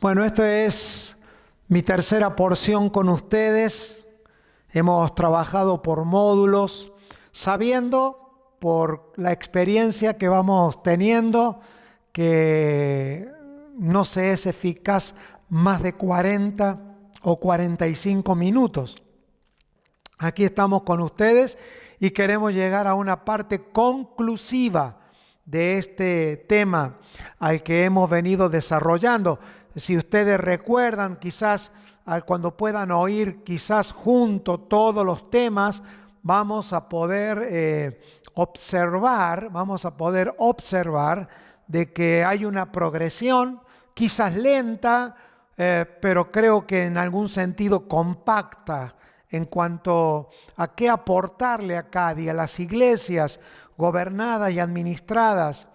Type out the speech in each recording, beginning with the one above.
Bueno, esto es mi tercera porción con ustedes. Hemos trabajado por módulos, sabiendo por la experiencia que vamos teniendo que no se es eficaz más de 40 o 45 minutos. Aquí estamos con ustedes y queremos llegar a una parte conclusiva de este tema al que hemos venido desarrollando. Si ustedes recuerdan, quizás cuando puedan oír quizás junto todos los temas, vamos a poder observar de que hay una progresión, quizás lenta, pero creo que en algún sentido compacta en cuanto a qué aportarle a cada día a las iglesias gobernadas y administradas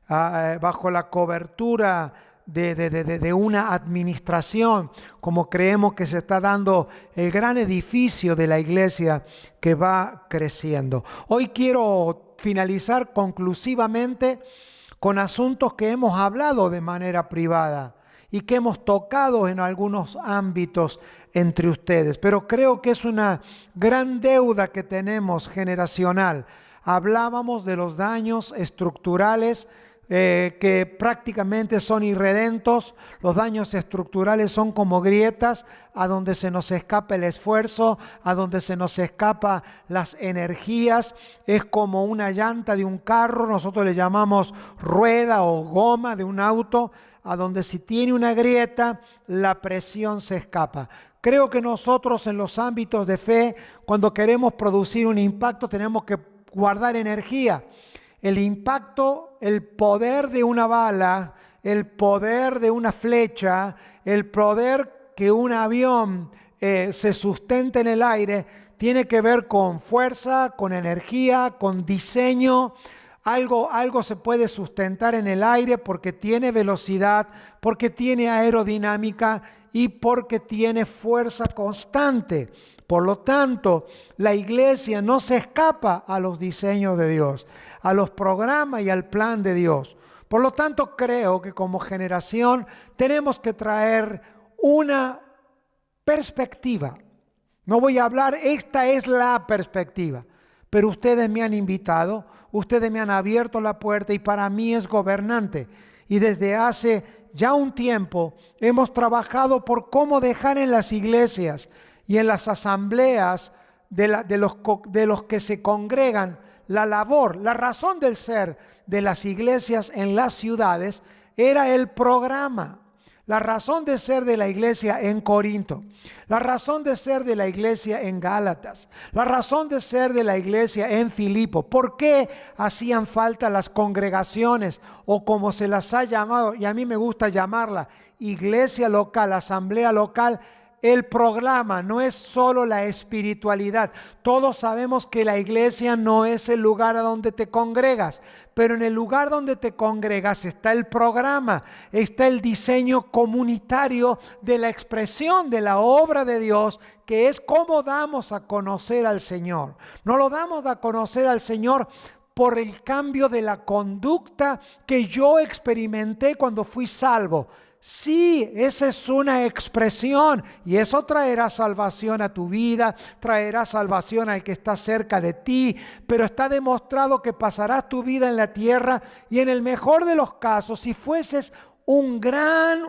bajo la cobertura de una administración, como creemos que se está dando el gran edificio de la iglesia que va creciendo. Hoy quiero finalizar conclusivamente con asuntos que hemos hablado de manera privada y que hemos tocado en algunos ámbitos entre ustedes, pero creo que es una gran deuda que tenemos generacional. Hablábamos de los daños estructurales que prácticamente son irredentos. Los daños estructurales son como grietas a donde se nos escapa el esfuerzo, a donde se nos escapa las energías. Es como una llanta de un carro, nosotros le llamamos rueda o goma de un auto, a donde si tiene una grieta, la presión se escapa. Creo que nosotros en los ámbitos de fe, cuando queremos producir un impacto, tenemos que guardar energía. El impacto, el poder de una bala, el poder de una flecha, el poder que un avión se sustente en el aire, tiene que ver con fuerza, con energía, con diseño. Algo se puede sustentar en el aire porque tiene velocidad, porque tiene aerodinámica y porque tiene fuerza constante. Por lo tanto, la iglesia no se escapa a los diseños de Dios, a los programas y al plan de Dios. Por lo tanto, creo que como generación tenemos que traer una perspectiva. No voy a hablar, esta es la perspectiva, pero ustedes me han invitado, ustedes me han abierto la puerta y para mí es gobernante. Y desde hace ya un tiempo hemos trabajado por cómo dejar en las iglesias y en las asambleas de los que se congregan la labor, la razón del ser de las iglesias en las ciudades era el programa. La razón de ser de la iglesia en Corinto, la razón de ser de la iglesia en Gálatas, la razón de ser de la iglesia en Filipo. ¿Por qué hacían falta las congregaciones o como se las ha llamado, y a mí me gusta llamarla, iglesia local, asamblea local? El programa no es solo la espiritualidad. Todos sabemos que la iglesia no es el lugar a donde te congregas, pero en el lugar donde te congregas está el programa, está el diseño comunitario de la expresión de la obra de Dios, que es cómo damos a conocer al Señor. No lo damos a conocer al Señor por el cambio de la conducta que yo experimenté cuando fui salvo. Sí, esa es una expresión y eso traerá salvación a tu vida, traerá salvación al que está cerca de ti, pero está demostrado que pasarás tu vida en la tierra y en el mejor de los casos, si fueses una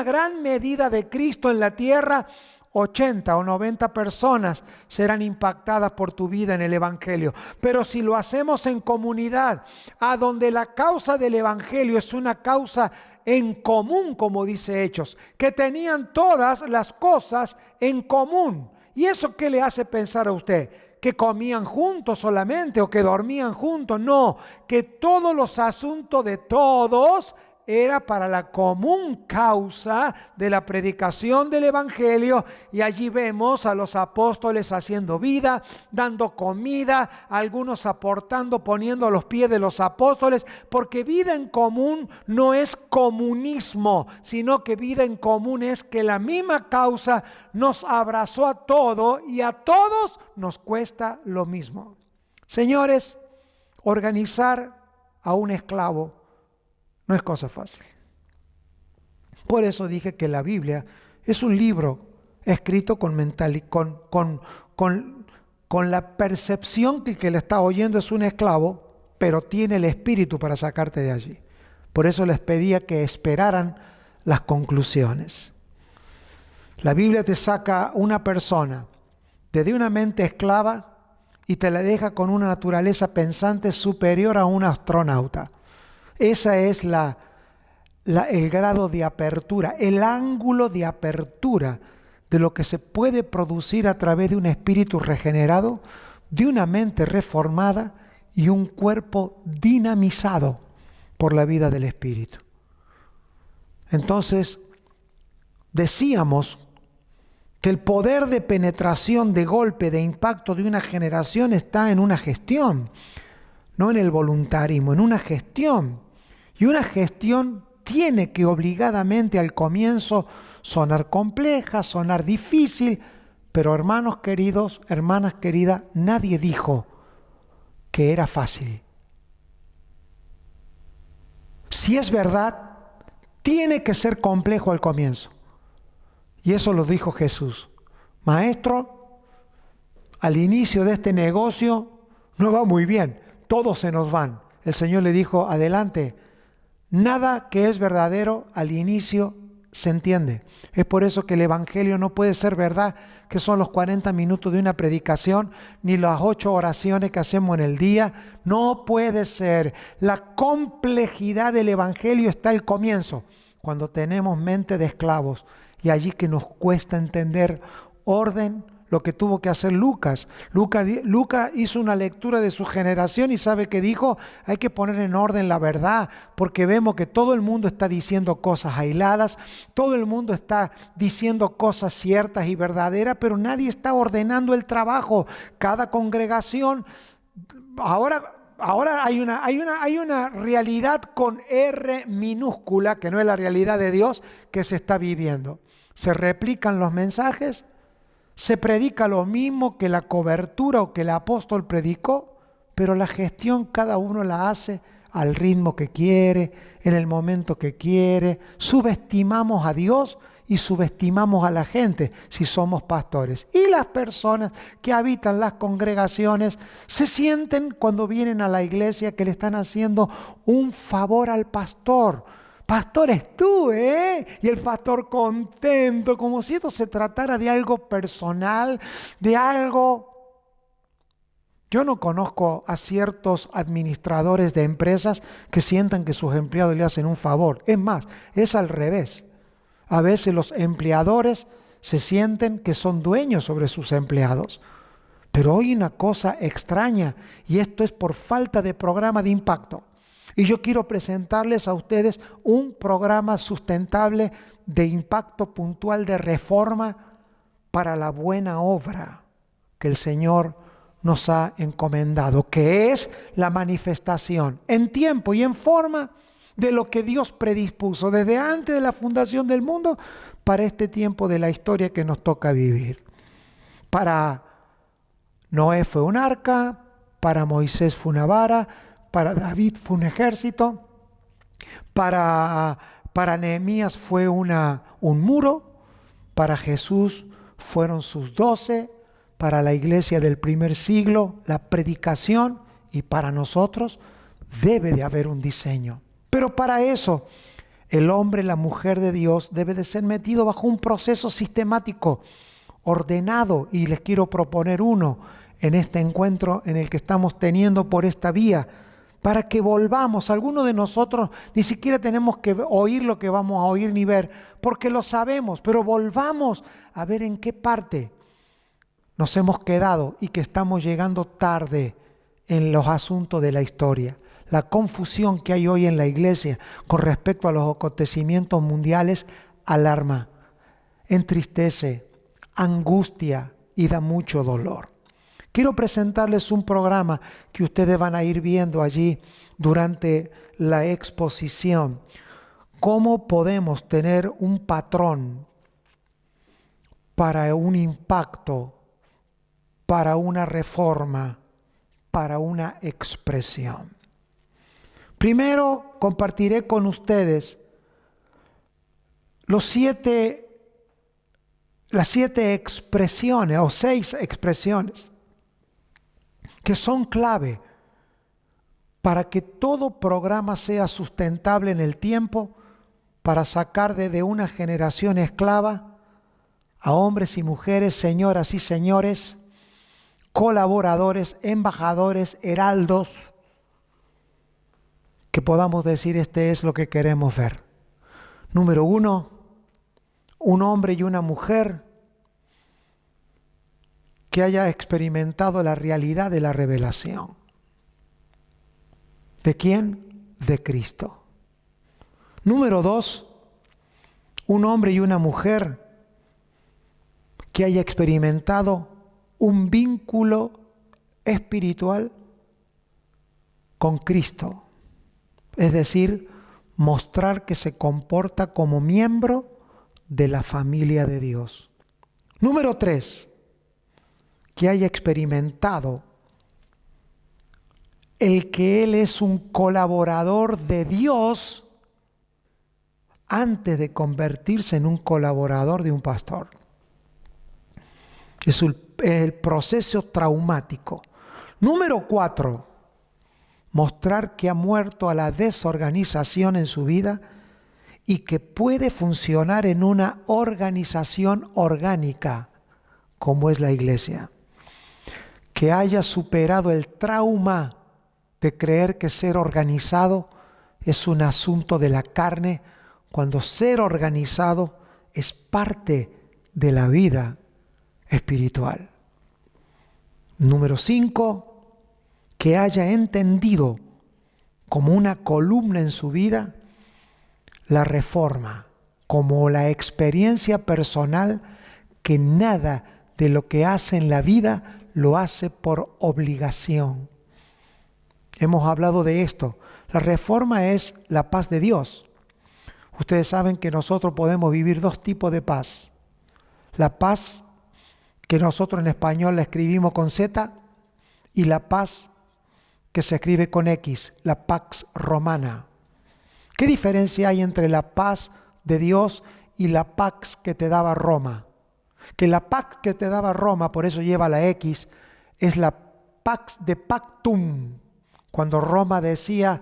gran medida de Cristo en la tierra, 80 o 90 personas serán impactadas por tu vida en el Evangelio. Pero si lo hacemos en comunidad, a donde la causa del Evangelio es una causa en común, como dice Hechos, que tenían todas las cosas en común. ¿Y eso qué le hace pensar a usted? ¿Que comían juntos solamente o que dormían juntos? No, que todos los asuntos de todos era para la común causa de la predicación del Evangelio, y allí vemos a los apóstoles haciendo vida, dando comida, algunos aportando, poniendo a los pies de los apóstoles, porque vida en común no es comunismo, sino que vida en común es que la misma causa nos abrazó a todos y a todos nos cuesta lo mismo. Señores, organizar a un esclavo no es cosa fácil. Por eso dije que la Biblia es un libro escrito con la percepción que el que le está oyendo es un esclavo, pero tiene el espíritu para sacarte de allí. Por eso les pedía que esperaran las conclusiones. La Biblia te saca una persona desde una mente esclava y te la deja con una naturaleza pensante superior a un astronauta. Esa es el grado de apertura, el ángulo de apertura de lo que se puede producir a través de un espíritu regenerado, de una mente reformada y un cuerpo dinamizado por la vida del Espíritu. Entonces, decíamos que el poder de penetración, de golpe, de impacto de una generación está en una gestión, no en el voluntarismo, en una gestión. Y una gestión tiene que obligadamente al comienzo sonar compleja, sonar difícil, pero hermanos queridos, hermanas queridas, nadie dijo que era fácil. Si es verdad, tiene que ser complejo al comienzo. Y eso lo dijo Jesús. Maestro, al inicio de este negocio no va muy bien, todos se nos van. El Señor le dijo, adelante, nada que es verdadero al inicio se entiende. Es por eso que el Evangelio no puede ser verdad, que son los 40 minutos de una predicación, ni las 8 oraciones que hacemos en el día. No puede ser. La complejidad del Evangelio está al comienzo, cuando tenemos mente de esclavos, y allí que nos cuesta entender orden, lo que tuvo que hacer Lucas. Lucas hizo una lectura de su generación y sabe que dijo, hay que poner en orden la verdad, porque vemos que todo el mundo está diciendo cosas aisladas, todo el mundo está diciendo cosas ciertas y verdaderas, pero nadie está ordenando el trabajo. Cada congregación, ahora hay una realidad con R minúscula, que no es la realidad de Dios, que se está viviendo. Se replican los mensajes, se predica lo mismo que la cobertura o que el apóstol predicó, pero la gestión cada uno la hace al ritmo que quiere, en el momento que quiere. Subestimamos a Dios y subestimamos a la gente si somos pastores. Y las personas que habitan las congregaciones se sienten cuando vienen a la iglesia que le están haciendo un favor al pastor. Pastor es tú, ¿eh? Y el pastor contento, como si esto se tratara de algo personal, de algo. Yo no conozco a ciertos administradores de empresas que sientan que sus empleados le hacen un favor. Es más, es al revés. A veces los empleadores se sienten que son dueños sobre sus empleados. Pero hay una cosa extraña, y esto es por falta de programa de impacto. Y yo quiero presentarles a ustedes un programa sustentable de impacto puntual de reforma para la buena obra que el Señor nos ha encomendado, que es la manifestación en tiempo y en forma de lo que Dios predispuso desde antes de la fundación del mundo para este tiempo de la historia que nos toca vivir. Para Noé fue un arca, para Moisés fue una vara, para David fue un ejército, para Nehemías fue un muro, para Jesús fueron sus 12, para la iglesia del primer siglo la predicación, y para nosotros debe de haber un diseño. Pero para eso el hombre, la mujer de Dios debe de ser metido bajo un proceso sistemático, ordenado, y les quiero proponer uno en este encuentro en el que estamos teniendo por esta vía, para que volvamos. Algunos de nosotros ni siquiera tenemos que oír lo que vamos a oír ni ver, porque lo sabemos, pero volvamos a ver en qué parte nos hemos quedado y que estamos llegando tarde en los asuntos de la historia. La confusión que hay hoy en la iglesia con respecto a los acontecimientos mundiales alarma, entristece, angustia y da mucho dolor. Quiero presentarles un programa que ustedes van a ir viendo allí durante la exposición. ¿Cómo podemos tener un patrón para un impacto, para una reforma, para una expresión? Primero compartiré con ustedes las 7 expresiones o 6 expresiones que son clave para que todo programa sea sustentable en el tiempo, para sacar de una generación esclava a hombres y mujeres, señoras y señores, colaboradores, embajadores, heraldos, que podamos decir este es lo que queremos ver. Número 1, un hombre y una mujer que haya experimentado la realidad de la revelación. ¿De quién? De Cristo. Número 2, un hombre y una mujer que haya experimentado un vínculo espiritual con Cristo. Es decir, mostrar que se comporta como miembro de la familia de Dios. Número 3, que haya experimentado el que Él es un colaborador de Dios antes de convertirse en un colaborador de un pastor. Es el proceso traumático. Número 4, mostrar que ha muerto a la desorganización en su vida y que puede funcionar en una organización orgánica, como es la iglesia. Que haya superado el trauma de creer que ser organizado es un asunto de la carne, cuando ser organizado es parte de la vida espiritual. Número 5, que haya entendido como una columna en su vida la reforma, como la experiencia personal que nada de lo que hace en la vida lo hace por obligación. Hemos hablado de esto. La reforma es la paz de Dios. Ustedes saben que nosotros podemos vivir 2 tipos de paz. La paz que nosotros en español la escribimos con Z y la paz que se escribe con X, la Pax Romana. ¿Qué diferencia hay entre la paz de Dios y la Pax que te daba Roma? Que la Pax que te daba Roma, por eso lleva la X, es la Pax de Pactum, cuando Roma decía,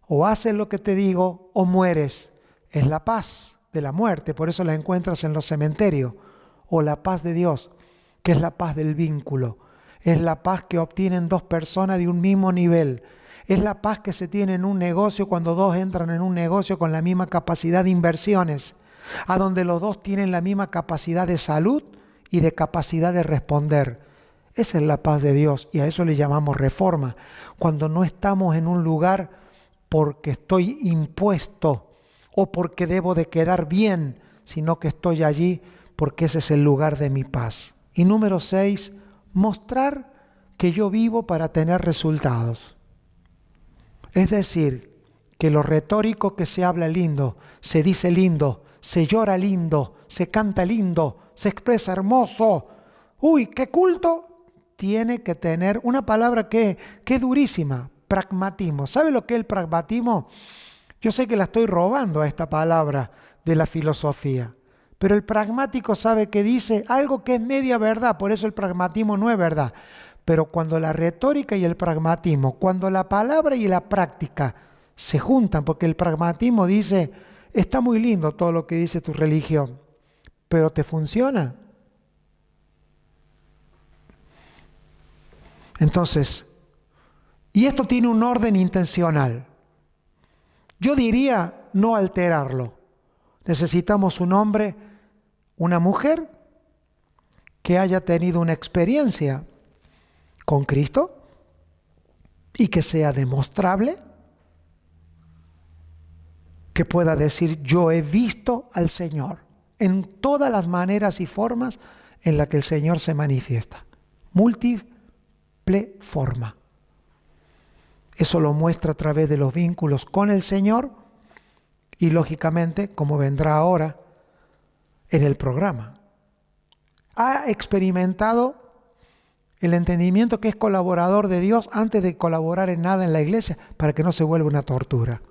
o haces lo que te digo o mueres. Es la paz de la muerte, por eso la encuentras en los cementerios. O la paz de Dios, que es la paz del vínculo. Es la paz que obtienen 2 personas de un mismo nivel. Es la paz que se tiene en un negocio cuando 2 entran en un negocio con la misma capacidad de inversiones, a donde los 2 tienen la misma capacidad de salud y de capacidad de responder. Esa es la paz de Dios y a eso le llamamos reforma. Cuando no estamos en un lugar porque estoy impuesto o porque debo de quedar bien, sino que estoy allí porque ese es el lugar de mi paz. Y número 6, mostrar que yo vivo para tener resultados. Es decir, que lo retórico que se habla lindo, se dice lindo, se llora lindo, se canta lindo, se expresa hermoso. ¡Uy, qué culto! Tiene que tener una palabra que es durísima, pragmatismo. ¿Sabe lo que es el pragmatismo? Yo sé que la estoy robando a esta palabra de la filosofía, pero el pragmático sabe que dice algo que es media verdad, por eso el pragmatismo no es verdad. Pero cuando la retórica y el pragmatismo, cuando la palabra y la práctica se juntan, porque el pragmatismo dice, está muy lindo todo lo que dice tu religión, pero ¿te funciona? Entonces, y esto tiene un orden intencional. Yo diría no alterarlo. Necesitamos un hombre, una mujer que haya tenido una experiencia con Cristo y que sea demostrable, que pueda decir yo he visto al Señor en todas las maneras y formas en las que el Señor se manifiesta. Múltiple forma. Eso lo muestra a través de los vínculos con el Señor y lógicamente, como vendrá ahora, en el programa. Ha experimentado el entendimiento que es colaborador de Dios antes de colaborar en nada en la iglesia para que no se vuelva una tortura.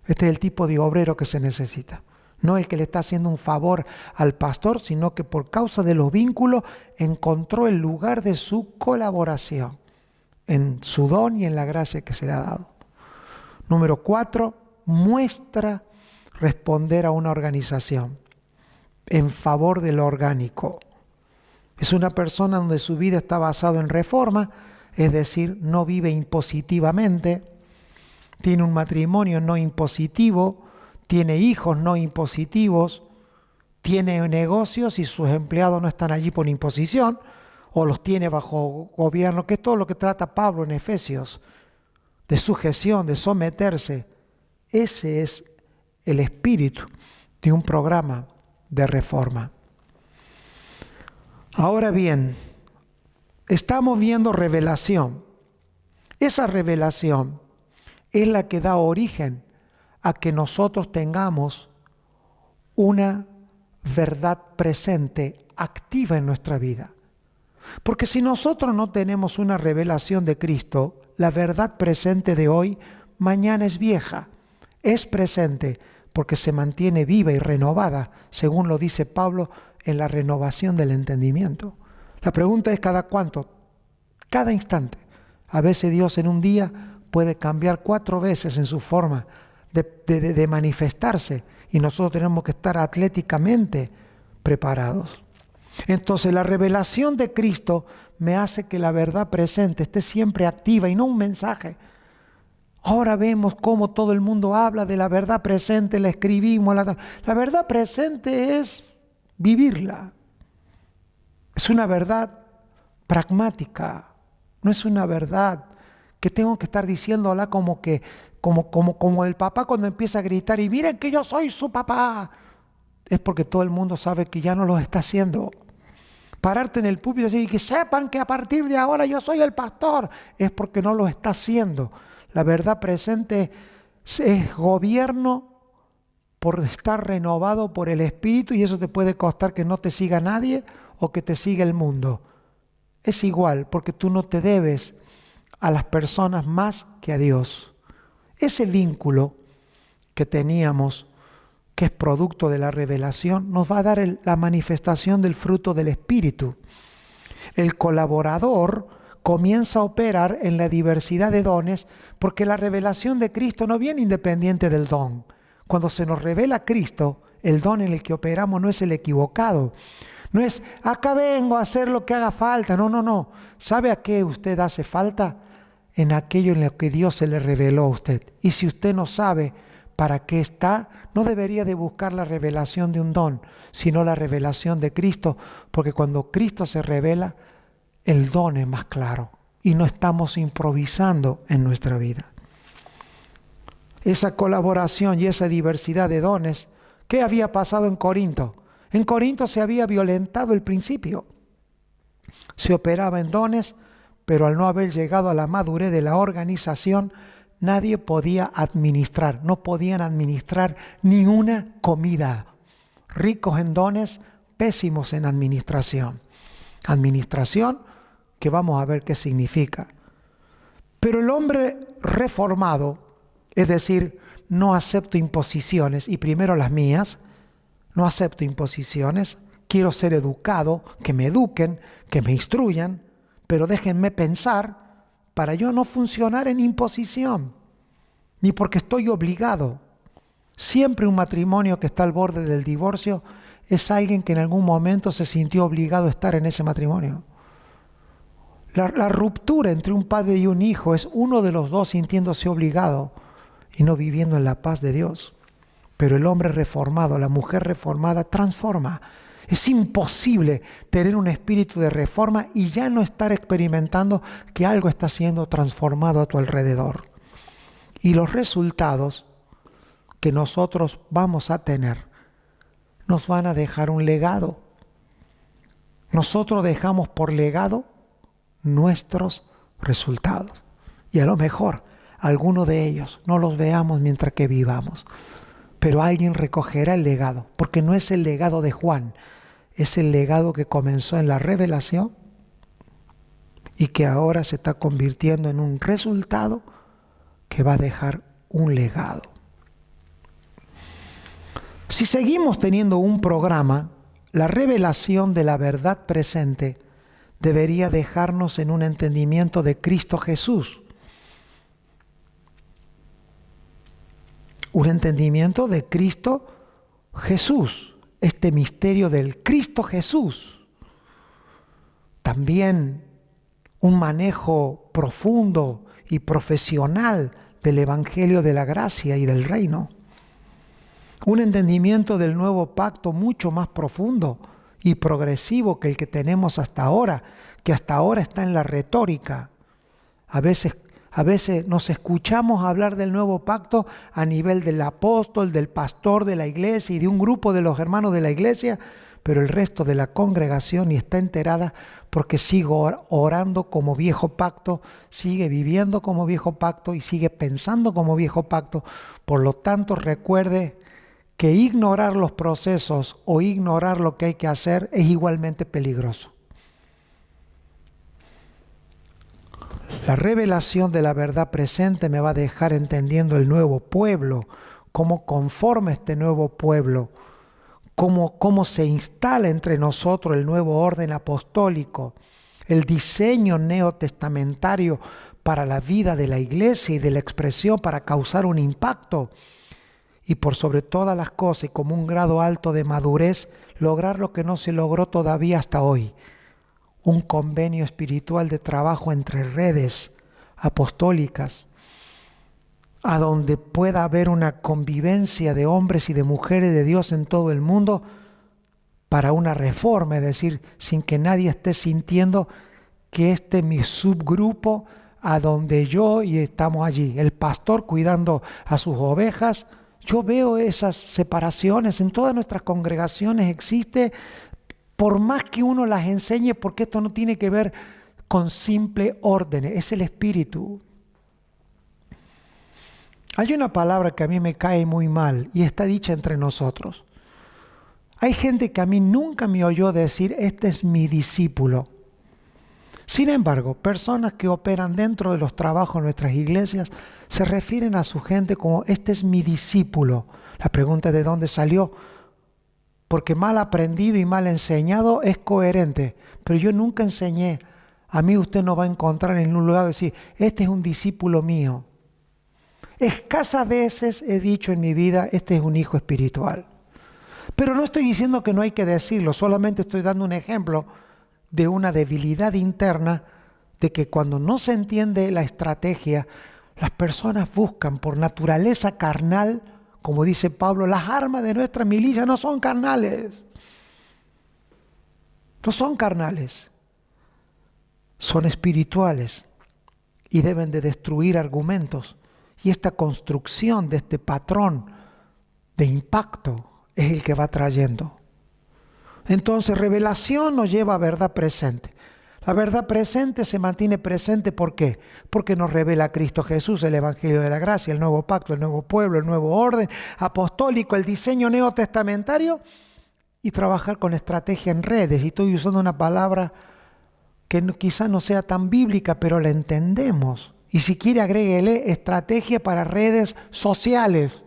Este es el tipo de obrero que se necesita. No el que le está haciendo un favor al pastor, sino que por causa de los vínculos encontró el lugar de su colaboración en su don y en la gracia que se le ha dado. Número 4, muestra responder a una organización en favor de lo orgánico. Es una persona donde su vida está basada en reforma, es decir, no vive impositivamente, tiene un matrimonio no impositivo, tiene hijos no impositivos, tiene negocios y sus empleados no están allí por imposición, o los tiene bajo gobierno, que es todo lo que trata Pablo en Efesios, de sujeción, de someterse. Ese es el espíritu de un programa de reforma. Ahora bien, estamos viendo revelación. Esa revelación es la que da origen a que nosotros tengamos una verdad presente, activa en nuestra vida. Porque si nosotros no tenemos una revelación de Cristo, la verdad presente de hoy, mañana es vieja. Es presente porque se mantiene viva y renovada, según lo dice Pablo, en la renovación del entendimiento. La pregunta es ¿cada cuánto? Cada instante. A veces Dios en un día puede cambiar 4 veces en su forma de manifestarse y nosotros tenemos que estar atléticamente preparados. Entonces la revelación de Cristo me hace que la verdad presente esté siempre activa y no un mensaje. Ahora vemos cómo todo el mundo habla de la verdad presente, la escribimos. La verdad presente es vivirla. Es una verdad pragmática, no es una verdad que tengo que estar diciéndola como el papá cuando empieza a gritar y miren que yo soy su papá. Es porque todo el mundo sabe que ya no lo está haciendo. Pararte en el púlpito y decir que sepan que a partir de ahora yo soy el pastor, es porque no lo está haciendo. La verdad presente es gobierno por estar renovado por el Espíritu, y eso te puede costar que no te siga nadie o que te siga el mundo. Es igual, porque tú no te debes a las personas más que a Dios. Ese vínculo que teníamos, que es producto de la revelación, nos va a dar la manifestación del fruto del Espíritu. El colaborador comienza a operar en la diversidad de dones, porque la revelación de Cristo no viene independiente del don. Cuando se nos revela Cristo, el don en el que operamos no es el equivocado. No es, acá vengo a hacer lo que haga falta. No. ¿Sabe a qué usted hace falta? En aquello en lo que Dios se le reveló a usted. Y si usted no sabe para qué está, no debería de buscar la revelación de un don, sino la revelación de Cristo, porque cuando Cristo se revela, el don es más claro y no estamos improvisando en nuestra vida. Esa colaboración y esa diversidad de dones, ¿qué había pasado en Corinto? En Corinto se había violentado el principio. Se operaba en dones, pero al no haber llegado a la madurez de la organización, nadie podía administrar, no podían administrar ni una comida. Ricos en dones, pésimos en administración. Administración que vamos a ver qué significa. Pero el hombre reformado, es decir, no acepto imposiciones, y primero las mías, no acepto imposiciones, quiero ser educado, que me eduquen, que me instruyan, pero déjenme pensar para yo no funcionar en imposición, ni porque estoy obligado. Siempre un matrimonio que está al borde del divorcio es alguien que en algún momento se sintió obligado a estar en ese matrimonio. La ruptura entre un padre y un hijo es uno de los dos sintiéndose obligado y no viviendo en la paz de Dios. Pero el hombre reformado, la mujer reformada, transforma. Es imposible tener un espíritu de reforma y ya no estar experimentando que algo está siendo transformado a tu alrededor. Y los resultados que nosotros vamos a tener nos van a dejar un legado. Nosotros dejamos por legado nuestros resultados. Y a lo mejor algunos de ellos no los veamos mientras que vivamos. Pero alguien recogerá el legado, porque no es el legado de Juan, es el legado que comenzó en la revelación y que ahora se está convirtiendo en un resultado que va a dejar un legado. Si seguimos teniendo un programa, la revelación de la verdad presente debería dejarnos en un entendimiento de Cristo Jesús. Un entendimiento de Cristo Jesús. Este misterio del Cristo Jesús. También un manejo profundo y profesional del Evangelio de la gracia y del reino. Un entendimiento del nuevo pacto mucho más profundo y progresivo que el que tenemos hasta ahora, que hasta ahora está en la retórica. A veces nos escuchamos hablar del nuevo pacto a nivel del apóstol, del pastor de la iglesia y de un grupo de los hermanos de la iglesia, pero el resto de la congregación ni está enterada porque sigue orando como viejo pacto, sigue viviendo como viejo pacto y sigue pensando como viejo pacto. Por lo tanto, recuerde que ignorar los procesos o ignorar lo que hay que hacer es igualmente peligroso. La revelación de la verdad presente me va a dejar entendiendo el nuevo pueblo, cómo conforma este nuevo pueblo, cómo se instala entre nosotros el nuevo orden apostólico, el diseño neotestamentario para la vida de la iglesia y de la expresión para causar un impacto. Y por sobre todas las cosas y como un grado alto de madurez, lograr lo que no se logró todavía hasta hoy. Un convenio espiritual de trabajo entre redes apostólicas, a donde pueda haber una convivencia de hombres y de mujeres de Dios en todo el mundo para una reforma, es decir, sin que nadie esté sintiendo que este es mi subgrupo a donde yo y estamos allí, el pastor cuidando a sus ovejas. Yo veo esas separaciones en todas nuestras congregaciones, existe, por más que uno las enseñe, porque esto no tiene que ver con simple órdenes, es el espíritu. Hay una palabra que a mí me cae muy mal y está dicha entre nosotros. Hay gente que a mí nunca me oyó decir, este es mi discípulo. Sin embargo, personas que operan dentro de los trabajos de nuestras iglesias se refieren a su gente como, este es mi discípulo. La pregunta es de dónde salió. Porque mal aprendido y mal enseñado es coherente. Pero yo nunca enseñé. A mí usted no va a encontrar en un lugar decir, este es un discípulo mío. Escasas veces he dicho en mi vida, este es un hijo espiritual. Pero no estoy diciendo que no hay que decirlo, solamente estoy dando un ejemplo de una debilidad interna, de que cuando no se entiende la estrategia, las personas buscan por naturaleza carnal, como dice Pablo, las armas de nuestra milicia no son carnales. No son carnales. Son espirituales y deben de destruir argumentos. Y esta construcción de este patrón de impacto es el que va trayendo. Entonces, revelación nos lleva a verdad presente. La verdad presente se mantiene presente, ¿por qué? Porque nos revela a Cristo Jesús, el Evangelio de la gracia, el nuevo pacto, el nuevo pueblo, el nuevo orden apostólico, el diseño neotestamentario y trabajar con estrategia en redes. Y estoy usando una palabra que quizás no sea tan bíblica, pero la entendemos. Y si quiere agréguele estrategia para redes sociales,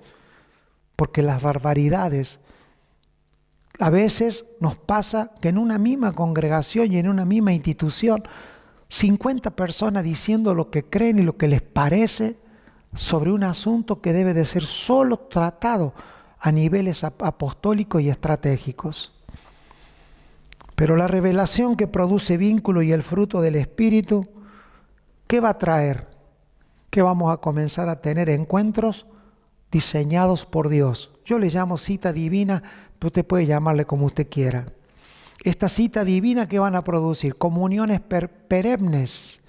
porque las barbaridades a veces nos pasa que en una misma congregación y en una misma institución, 50 personas diciendo lo que creen y lo que les parece sobre un asunto que debe de ser solo tratado a niveles apostólicos y estratégicos. Pero la revelación que produce vínculo y el fruto del Espíritu, ¿qué va a traer? Que vamos a comenzar a tener encuentros diseñados por Dios. Yo le llamo cita divina, pero usted puede llamarle como usted quiera. Esta cita divina que van a producir, comuniones perennes.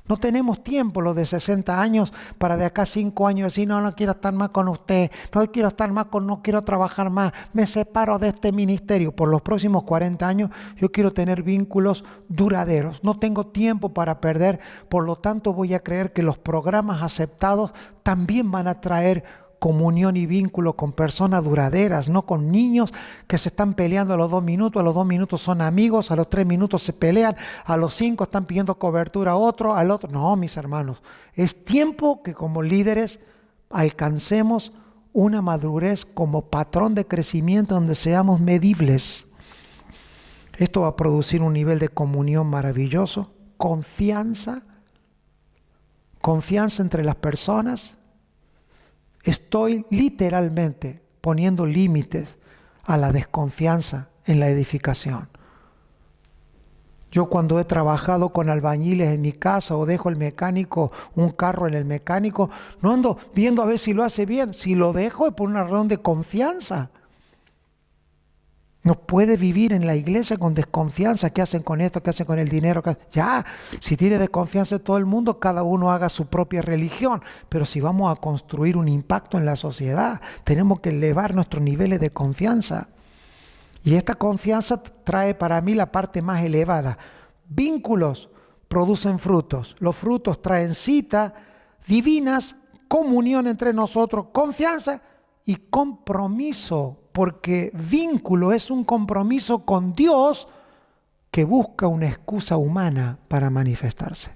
No tenemos tiempo los de 60 años para de acá 5 años decir, no quiero estar más con usted, no quiero trabajar más, me separo de este ministerio. Por los próximos 40 años yo quiero tener vínculos duraderos. No tengo tiempo para perder, por lo tanto voy a creer que los programas aceptados también van a traer comunión y vínculo con personas duraderas, no con niños que se están peleando a los 2 minutos son amigos, a los 3 minutos se pelean, a los 5 están pidiendo cobertura a otro, al otro. No, mis hermanos, es tiempo que como líderes alcancemos una madurez como patrón de crecimiento donde seamos medibles. Esto va a producir un nivel de comunión maravilloso, confianza entre las personas. Estoy literalmente poniendo límites a la desconfianza en la edificación. Yo cuando he trabajado con albañiles en mi casa o dejo un carro en el mecánico, no ando viendo a ver si lo hace bien. Si lo dejo es por una razón de confianza. No puede vivir en la iglesia con desconfianza. ¿Qué hacen con esto? ¿Qué hacen con el dinero? Ya, si tiene desconfianza de todo el mundo, cada uno haga su propia religión. Pero si vamos a construir un impacto en la sociedad, tenemos que elevar nuestros niveles de confianza. Y esta confianza trae para mí la parte más elevada. Vínculos producen frutos. Los frutos traen citas divinas, comunión entre nosotros, confianza y compromiso. Porque vínculo es un compromiso con Dios que busca una excusa humana para manifestarse.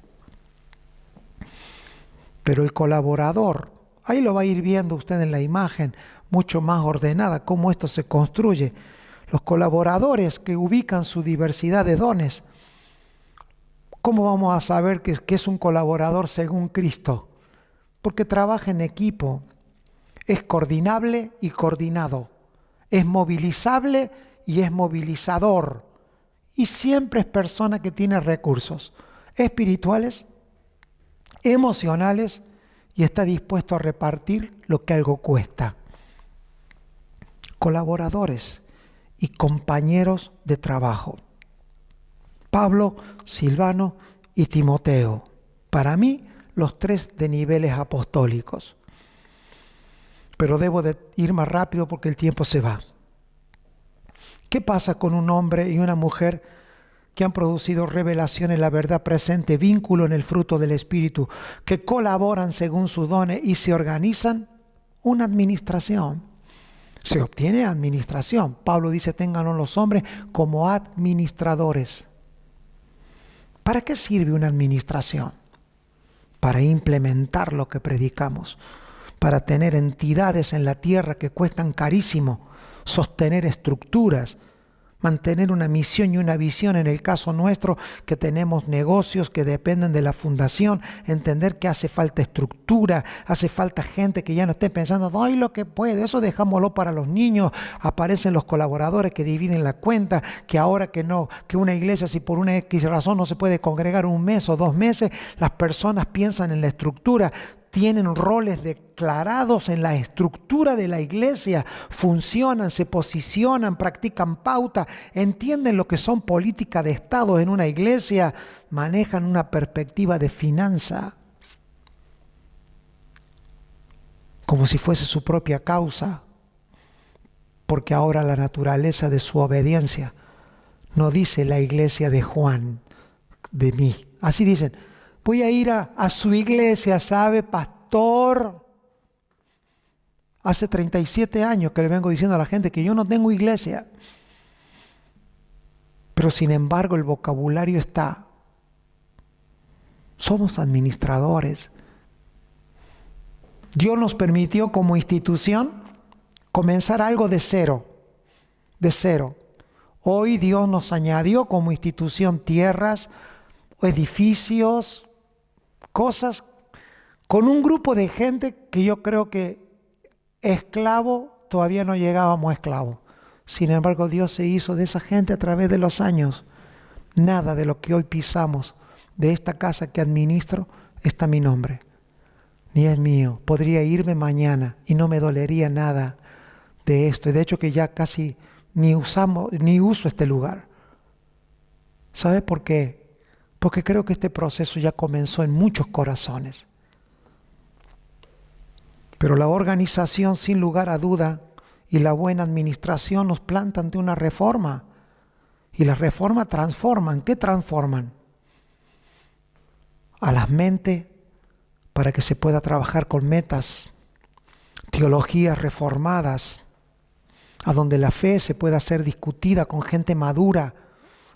Pero el colaborador, ahí lo va a ir viendo usted en la imagen, mucho más ordenada, cómo esto se construye. Los colaboradores que ubican su diversidad de dones, ¿cómo vamos a saber que es un colaborador según Cristo? Porque trabaja en equipo, es coordinable y coordinado, es movilizable y es movilizador, y siempre es persona que tiene recursos espirituales, emocionales y está dispuesto a repartir lo que algo cuesta. Colaboradores y compañeros de trabajo. Pablo, Silvano y Timoteo. Para mí, los tres de niveles apostólicos. Pero debo de ir más rápido porque el tiempo se va. ¿Qué pasa con un hombre y una mujer que han producido revelación en la verdad presente, vínculo en el fruto del Espíritu, que colaboran según sus dones y se organizan? Una administración. Se obtiene administración. Pablo dice, ténganlo los hombres como administradores. ¿Para qué sirve una administración? Para implementar lo que predicamos, para tener entidades en la tierra que cuestan carísimo, sostener estructuras, mantener una misión y una visión. En el caso nuestro, que tenemos negocios que dependen de la fundación, entender que hace falta estructura, hace falta gente que ya no esté pensando, doy lo que puede, eso dejámoslo para los niños. Aparecen los colaboradores que dividen la cuenta, que ahora que una iglesia, si por una X razón no se puede congregar un mes o 2 meses, las personas piensan en la estructura, tienen roles declarados en la estructura de la iglesia, funcionan, se posicionan, practican pauta, entienden lo que son políticas de Estado en una iglesia, manejan una perspectiva de finanza, como si fuese su propia causa, porque ahora la naturaleza de su obediencia no dice la iglesia de Juan, de mí. Así dicen, voy a ir a su iglesia, ¿sabe, pastor? Hace 37 años que le vengo diciendo a la gente que yo no tengo iglesia. Pero sin embargo el vocabulario está. Somos administradores. Dios nos permitió como institución comenzar algo de cero. De cero. Hoy Dios nos añadió como institución tierras, edificios, cosas, con un grupo de gente que yo creo que esclavo, todavía no llegábamos a esclavo. Sin embargo, Dios se hizo de esa gente a través de los años. Nada de lo que hoy pisamos de esta casa que administro está mi nombre, ni es mío. Podría irme mañana y no me dolería nada de esto. Y de hecho que ya casi ni uso este lugar. ¿Sabe por qué? Porque creo que este proceso ya comenzó en muchos corazones. Pero la organización, sin lugar a duda, y la buena administración nos planta ante una reforma. Y las reformas transforman. ¿Qué transforman? A las mentes para que se pueda trabajar con metas, teologías reformadas, a donde la fe se pueda ser discutida con gente madura,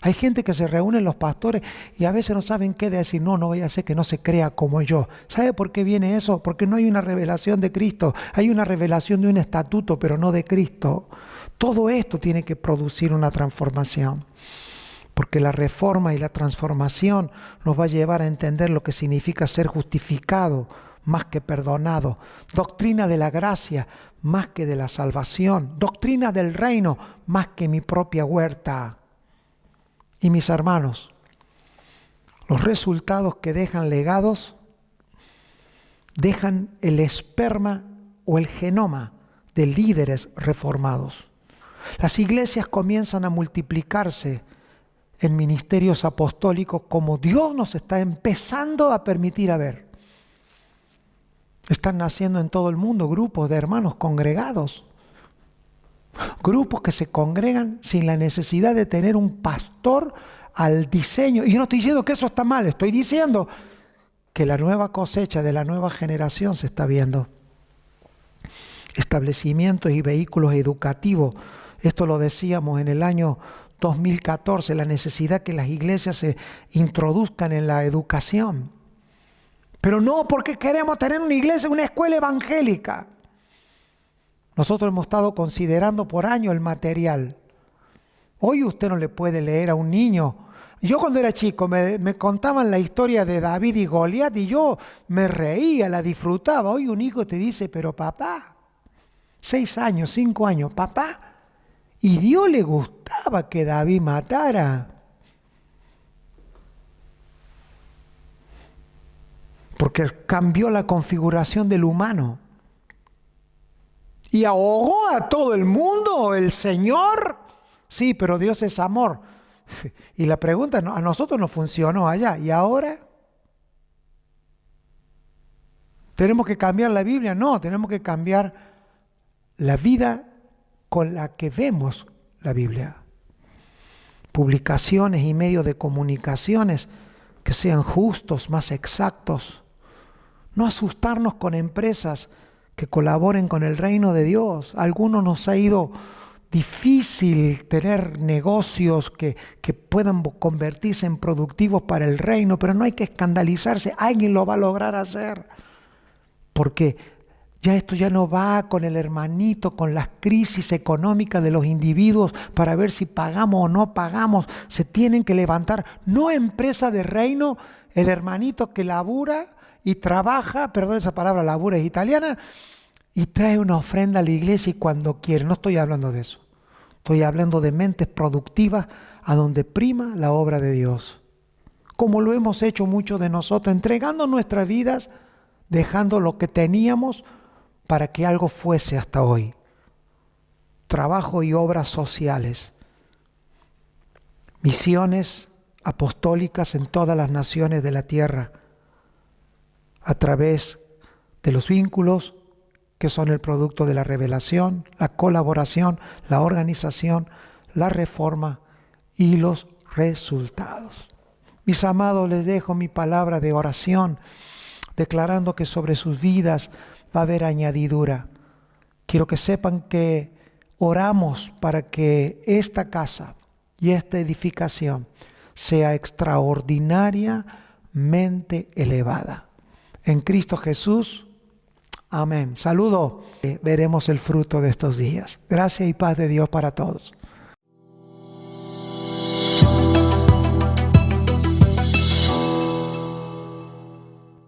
Hay gente que se reúne los pastores y a veces no saben qué decir. No voy a hacer que no se crea como yo. ¿Sabe por qué viene eso? Porque no hay una revelación de Cristo. Hay una revelación de un estatuto, pero no de Cristo. Todo esto tiene que producir una transformación. Porque la reforma y la transformación nos va a llevar a entender lo que significa ser justificado más que perdonado. Doctrina de la gracia más que de la salvación. Doctrina del reino más que mi propia huerta. Y mis hermanos, los resultados que dejan legados dejan el esperma o el genoma de líderes reformados. Las iglesias comienzan a multiplicarse en ministerios apostólicos como Dios nos está empezando a permitir a ver. Están naciendo en todo el mundo grupos de hermanos congregados. Grupos que se congregan sin la necesidad de tener un pastor al diseño. Y yo no estoy diciendo que eso está mal, estoy diciendo que la nueva cosecha de la nueva generación se está viendo. Establecimientos y vehículos educativos. Esto lo decíamos en el año 2014, la necesidad que las iglesias se introduzcan en la educación. Pero no porque queremos tener una iglesia, una escuela evangélica. Nosotros hemos estado considerando por años el material. Hoy usted no le puede leer a un niño. Yo cuando era chico me contaban la historia de David y Goliat y yo me reía, la disfrutaba. Hoy un hijo te dice, pero papá, 6 años, 5 años, papá, y Dios le gustaba que David matara. Porque cambió la configuración del humano. Y ahogó a todo el mundo, el Señor. Sí, pero Dios es amor. Y la pregunta, a nosotros no funcionó allá. ¿Y ahora? ¿Tenemos que cambiar la Biblia? No, tenemos que cambiar la vida con la que vemos la Biblia. Publicaciones y medios de comunicaciones que sean justos, más exactos. No asustarnos con empresas que colaboren con el reino de Dios. A algunos nos ha ido difícil tener negocios que puedan convertirse en productivos para el reino, pero no hay que escandalizarse. Alguien lo va a lograr hacer. Porque esto ya no va con el hermanito, con las crisis económicas de los individuos para ver si pagamos o no pagamos. Se tienen que levantar, no empresa de reino, el hermanito que labura y trabaja, perdón esa palabra, labura es italiana, y trae una ofrenda a la iglesia y cuando quiere. No estoy hablando de eso. Estoy hablando de mentes productivas a donde prima la obra de Dios. Como lo hemos hecho muchos de nosotros, entregando nuestras vidas, dejando lo que teníamos para que algo fuese hasta hoy. Trabajo y obras sociales. Misiones apostólicas en todas las naciones de la tierra. A través de los vínculos que son el producto de la revelación, la colaboración, la organización, la reforma y los resultados. Mis amados, les dejo mi palabra de oración, declarando que sobre sus vidas va a haber añadidura. Quiero que sepan que oramos para que esta casa y esta edificación sea extraordinariamente elevada. En Cristo Jesús. Amén. Saludo. Veremos el fruto de estos días. Gracias y paz de Dios para todos.